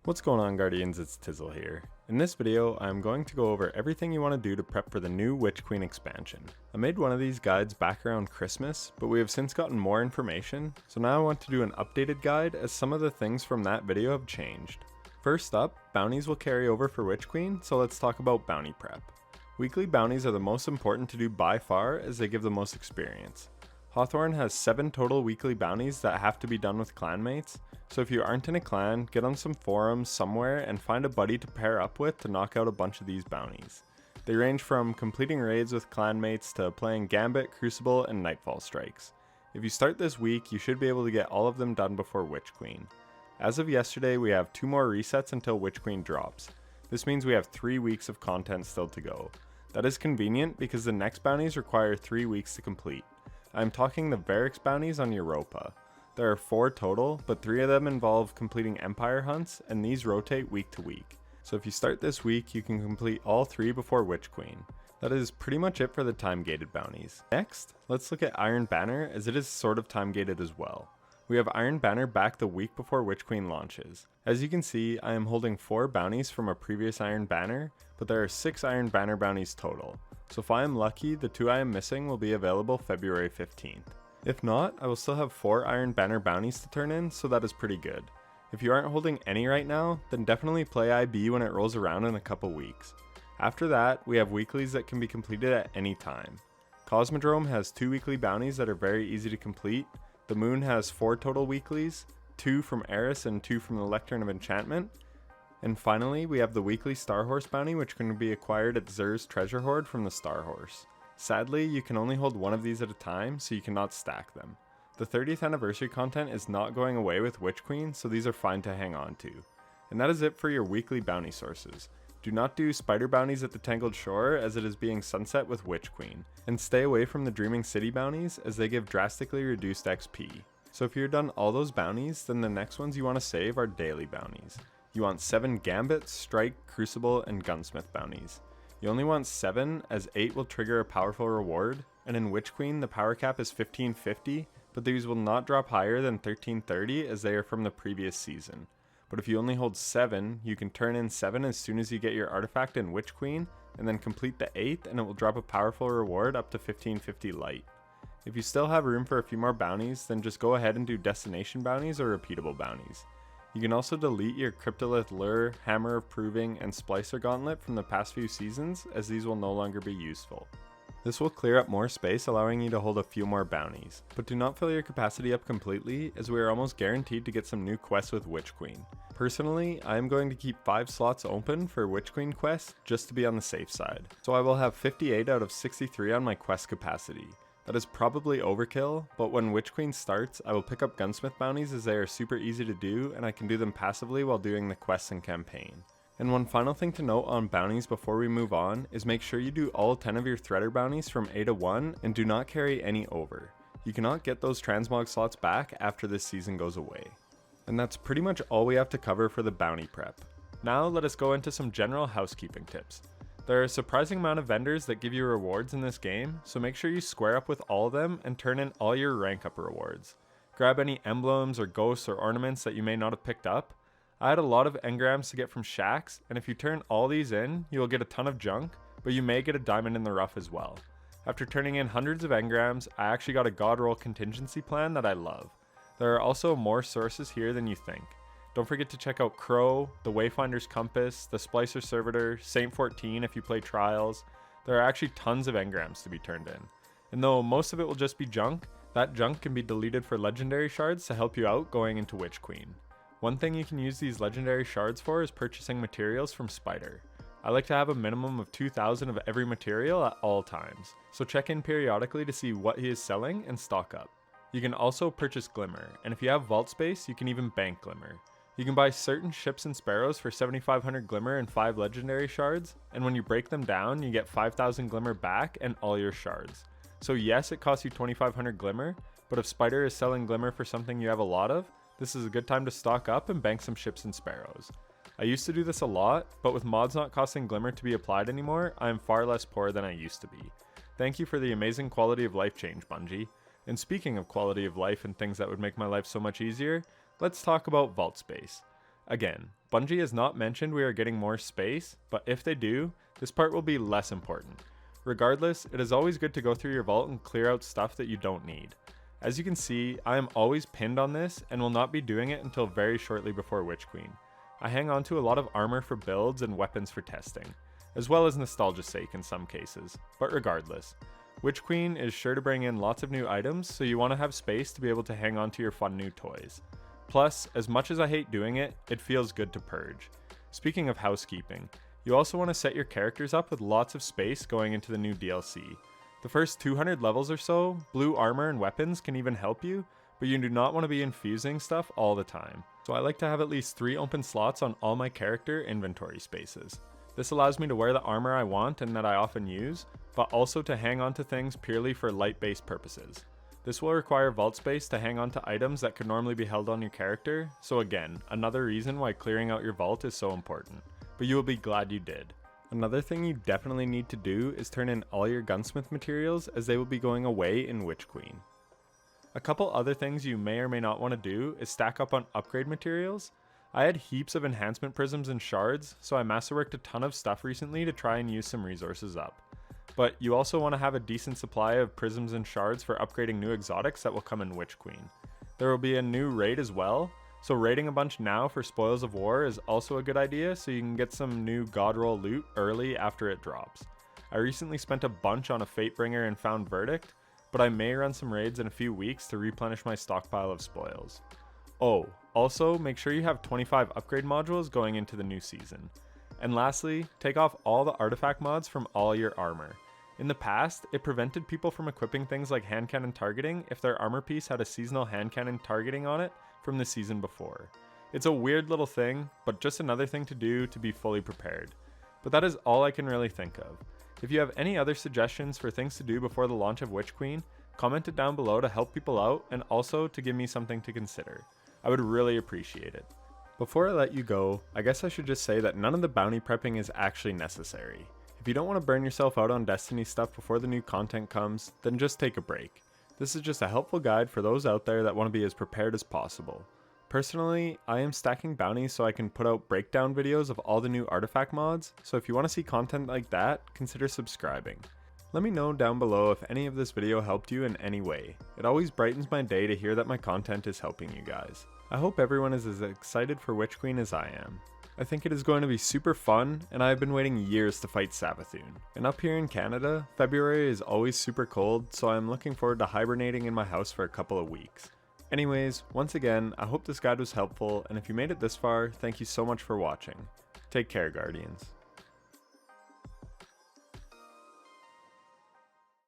What's going on, Guardians? It's Tizzle here. In this video, I'm going to go over everything you want to do to prep for the new Witch Queen expansion. I made one of these guides back around Christmas, but we have since gotten more information, so now I want to do an updated guide as some of the things from that video have changed. First up, bounties will carry over for Witch Queen, so let's talk about bounty prep. Weekly bounties are the most important to do by far as they give the most experience. Hawthorne has 7 total weekly bounties that have to be done with clanmates, so if you aren't in a clan, get on some forums somewhere and find a buddy to pair up with to knock out a bunch of these bounties. They range from completing raids with clanmates to playing Gambit, Crucible, and Nightfall Strikes. If you start this week, you should be able to get all of them done before Witch Queen. As of yesterday, we have 2 more resets until Witch Queen drops. This means we have 3 weeks of content still to go. That is convenient because the next bounties require 3 weeks to complete. I'm talking the Varix bounties on Europa. There are 4 total, but 3 of them involve completing Empire hunts, and these rotate week to week. So if you start this week, you can complete all 3 before Witch Queen. That is pretty much it for the time-gated bounties. Next, let's look at Iron Banner, as it is sort of time-gated as well. We have Iron Banner back the week before Witch Queen launches. As you can see, I am holding 4 bounties from a previous Iron Banner, but there are 6 Iron Banner bounties total. So if I am lucky, the 2 I am missing will be available February 15th. If not, I will still have 4 Iron Banner bounties to turn in, so that is pretty good. If you aren't holding any right now, then definitely play IB when it rolls around in a couple weeks. After that, we have weeklies that can be completed at any time. Cosmodrome has 2 weekly bounties that are very easy to complete. The Moon has 4 total weeklies, 2 from Eris and 2 from the Lectern of Enchantment. And finally, we have the weekly Star Horse bounty, which can be acquired at Xur's treasure hoard from the Star Horse. Sadly, you can only hold one of these at a time, so you cannot stack them. The 30th anniversary content is not going away with Witch Queen, so these are fine to hang on to. And that is it for your weekly bounty sources. Do not do spider bounties at the Tangled Shore, as it is being sunset with Witch Queen. And stay away from the Dreaming City bounties, as they give drastically reduced XP. So if you're done all those bounties, then the next ones you want to save are daily bounties. You want 7 Gambit, Strike, Crucible, and Gunsmith bounties. You only want 7, as 8 will trigger a powerful reward, and in Witch Queen the power cap is 1550, but these will not drop higher than 1330 as they are from the previous season. But if you only hold 7, you can turn in 7 as soon as you get your artifact in Witch Queen, and then complete the 8th and it will drop a powerful reward up to 1550 light. If you still have room for a few more bounties, then just go ahead and do destination bounties or repeatable bounties. You can also delete your Cryptolith Lure, Hammer of Proving, and Splicer Gauntlet from the past few seasons, as these will no longer be useful. This will clear up more space, allowing you to hold a few more bounties. But do not fill your capacity up completely, as we are almost guaranteed to get some new quests with Witch Queen. Personally, I am going to keep 5 slots open for Witch Queen quests, just to be on the safe side. So I will have 58 out of 63 on my quest capacity. That is probably overkill, but when Witch Queen starts, I will pick up Gunsmith bounties as they are super easy to do, and I can do them passively while doing the quests and campaign. And one final thing to note on bounties before we move on is make sure you do all 10 of your Threader bounties from A to 1 and do not carry any over. You cannot get those transmog slots back after this season goes away. And that's pretty much all we have to cover for the bounty prep. Now let us go into some general housekeeping tips. There are a surprising amount of vendors that give you rewards in this game, so make sure you square up with all of them and turn in all your rank up rewards. Grab any emblems or ghosts or ornaments that you may not have picked up. I had a lot of engrams to get from Shaxx, and if you turn all these in, you will get a ton of junk, but you may get a diamond in the rough as well. After turning in hundreds of engrams, I actually got a god roll contingency plan that I love. There are also more sources here than you think. Don't forget to check out Crow, the Wayfinder's Compass, the Splicer Servitor, Saint 14 if you play Trials. There are actually tons of engrams to be turned in. And though most of it will just be junk, that junk can be deleted for legendary shards to help you out going into Witch Queen. One thing you can use these legendary shards for is purchasing materials from Spider. I like to have a minimum of 2,000 of every material at all times, so check in periodically to see what he is selling and stock up. You can also purchase Glimmer, and if you have vault space, you can even bank Glimmer. You can buy certain ships and sparrows for 7,500 Glimmer and 5 legendary shards, and when you break them down, you get 5,000 Glimmer back and all your shards. So yes, it costs you 2,500 Glimmer, but if Spider is selling Glimmer for something you have a lot of, this is a good time to stock up and bank some ships and sparrows. I used to do this a lot, but with mods not costing Glimmer to be applied anymore, I am far less poor than I used to be. Thank you for the amazing quality of life change, Bungie. And speaking of quality of life and things that would make my life so much easier, let's talk about vault space. Again, Bungie has not mentioned we are getting more space, but if they do, this part will be less important. Regardless, it is always good to go through your vault and clear out stuff that you don't need. As you can see, I am always pinned on this and will not be doing it until very shortly before Witch Queen. I hang on to a lot of armor for builds and weapons for testing, as well as nostalgia's sake in some cases, but regardless. Witch Queen is sure to bring in lots of new items, so you want to have space to be able to hang on to your fun new toys. Plus, as much as I hate doing it, it feels good to purge. Speaking of housekeeping, you also want to set your characters up with lots of space going into the new DLC. The first 200 levels or so, blue armor and weapons can even help you, but you do not want to be infusing stuff all the time. So I like to have at least 3 open slots on all my character inventory spaces. This allows me to wear the armor I want and that I often use, but also to hang on to things purely for light-based purposes. This will require vault space to hang on to items that could normally be held on your character, so again, another reason why clearing out your vault is so important, but you will be glad you did. Another thing you definitely need to do is turn in all your gunsmith materials, as they will be going away in Witch Queen. A couple other things you may or may not want to do is stack up on upgrade materials. I had heaps of enhancement prisms and shards, so I masterworked a ton of stuff recently to try and use some resources up. But you also want to have a decent supply of prisms and shards for upgrading new exotics that will come in Witch Queen. There will be a new raid as well, so raiding a bunch now for Spoils of War is also a good idea, so you can get some new God Roll loot early after it drops. I recently spent a bunch on a Fatebringer and found Verdict, but I may run some raids in a few weeks to replenish my stockpile of spoils. Oh, also make sure you have 25 upgrade modules going into the new season. And lastly, take off all the artifact mods from all your armor. In the past, it prevented people from equipping things like hand cannon targeting if their armor piece had a seasonal hand cannon targeting on it from the season before. It's a weird little thing, but just another thing to do to be fully prepared. But that is all I can really think of. If you have any other suggestions for things to do before the launch of Witch Queen, comment it down below to help people out and also to give me something to consider. I would really appreciate it. Before I let you go, I guess I should just say that none of the bounty prepping is actually necessary. If you don't want to burn yourself out on Destiny stuff before the new content comes, then just take a break. This is just a helpful guide for those out there that want to be as prepared as possible. Personally, I am stacking bounties so I can put out breakdown videos of all the new artifact mods, so if you want to see content like that, consider subscribing. Let me know down below if any of this video helped you in any way. It always brightens my day to hear that my content is helping you guys. I hope everyone is as excited for Witch Queen as I am. I think it is going to be super fun, and I have been waiting years to fight Savathûn. And up here in Canada, February is always super cold, so I'm looking forward to hibernating in my house for a couple of weeks. Anyways, once again, I hope this guide was helpful, and if you made it this far, thank you so much for watching. Take care, Guardians.